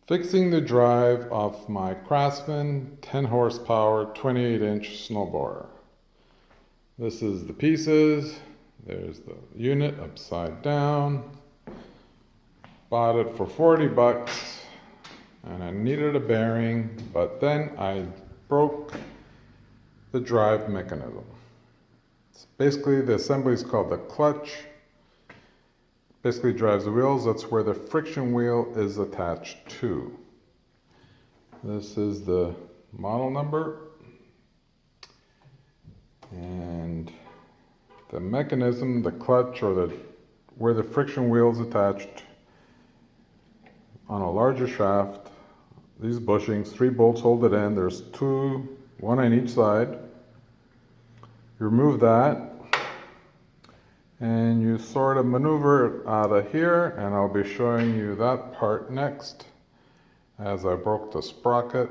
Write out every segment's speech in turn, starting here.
Fixing the drive of my CRAFTSMAN 10 horsepower 28-inch snowblower. This is the pieces. There's the unit upside down. Bought it for 40 bucks and I needed a bearing, but then I broke the drive mechanism. It's basically, the assembly is called the clutch. Basically drives the wheels. That's where the friction wheel is attached to. This is the model number, and the mechanism, the clutch, or where the friction wheel is attached on a larger shaft. These bushings, 3 bolts hold it in. There's 2, 1 on each side. You remove that and you sort of maneuver it out of here, and I'll be showing you that part next as I broke the sprocket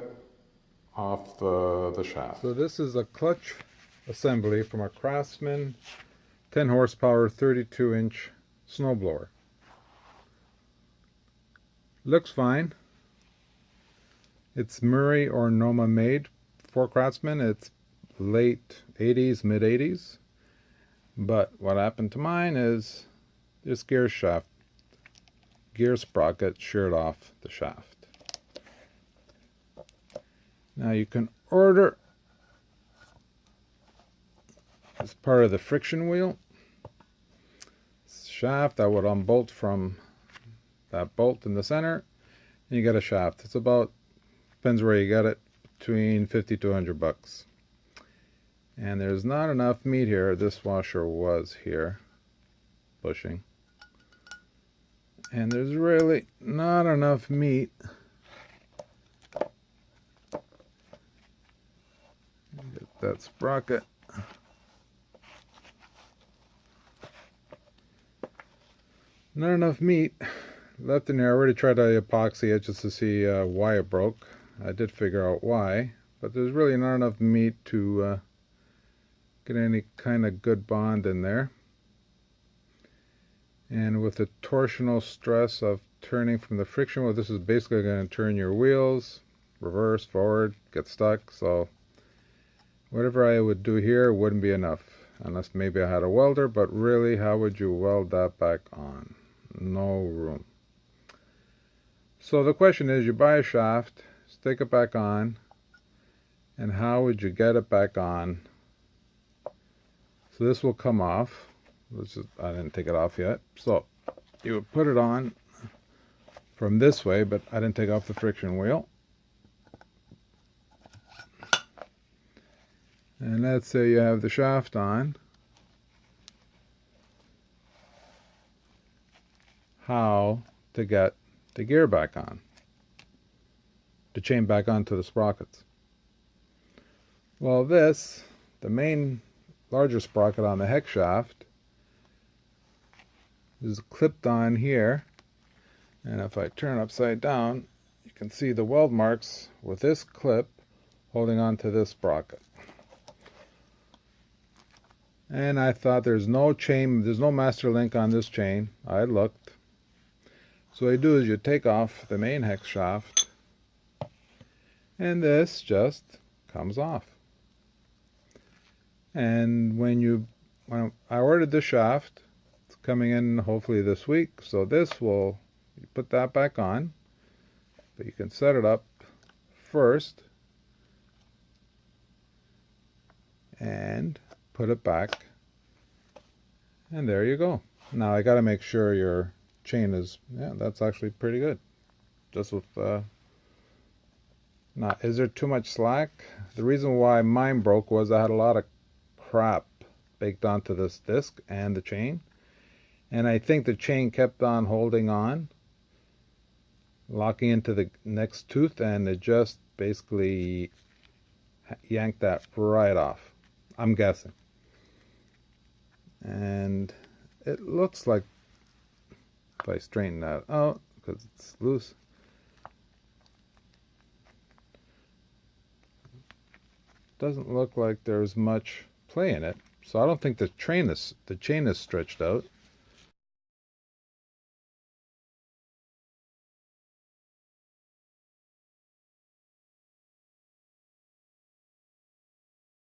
off the shaft. So this is a clutch assembly from a CRAFTSMAN 10 horsepower 32-inch snowblower. Looks fine. It's Murray or NOMA made for CRAFTSMAN. It's late 80s, mid 80s. But what happened to mine is this gear sprocket sheared off the shaft. Now you can order as part of the friction wheel shaft that would unbolt from that bolt in the center, and you get a shaft. It's about, depends where you get it, between 50 to 100 bucks. And there's not enough meat here. This washer was here, bushing. And there's really not enough meat. Get that sprocket. Not enough meat left in there. I already tried to epoxy it just to see why it broke. I did figure out why, but there's really not enough meat to get any kind of good bond in there. And with the torsional stress of turning from the friction wheel, this is basically going to turn your wheels reverse, forward, get stuck. So whatever I would do here wouldn't be enough, unless maybe I had a welder, but really, how would you weld that back on? No room. So the question is, you buy a shaft, stick it back on, and how would you get it back on? So this will come off. I didn't take it off yet. So you would put it on from this way, but I didn't take off the friction wheel. And let's say you have the shaft on. How to get the gear back on, the chain back onto the sprockets. Well, the main larger sprocket on the hex shaft is clipped on here, and if I turn upside down, you can see the weld marks with this clip holding on to this sprocket. And I thought there's no master link on this chain. I looked. So what you do is you take off the main hex shaft, and this just comes off. And when I ordered the shaft, it's coming in hopefully this week, so you put that back on, but you can set it up first and put it back, and there you go. Now I got to make sure your chain is, yeah, that's actually pretty good. Just with now, is there too much slack? The reason why mine broke was I had a lot of crap baked onto this disc and the chain, and I think the chain kept on holding on, locking into the next tooth, and it just basically yanked that right off, I'm guessing. And it looks like, if I straighten that out, because it's loose, doesn't look like there's much play in it. So I don't think the chain is stretched out.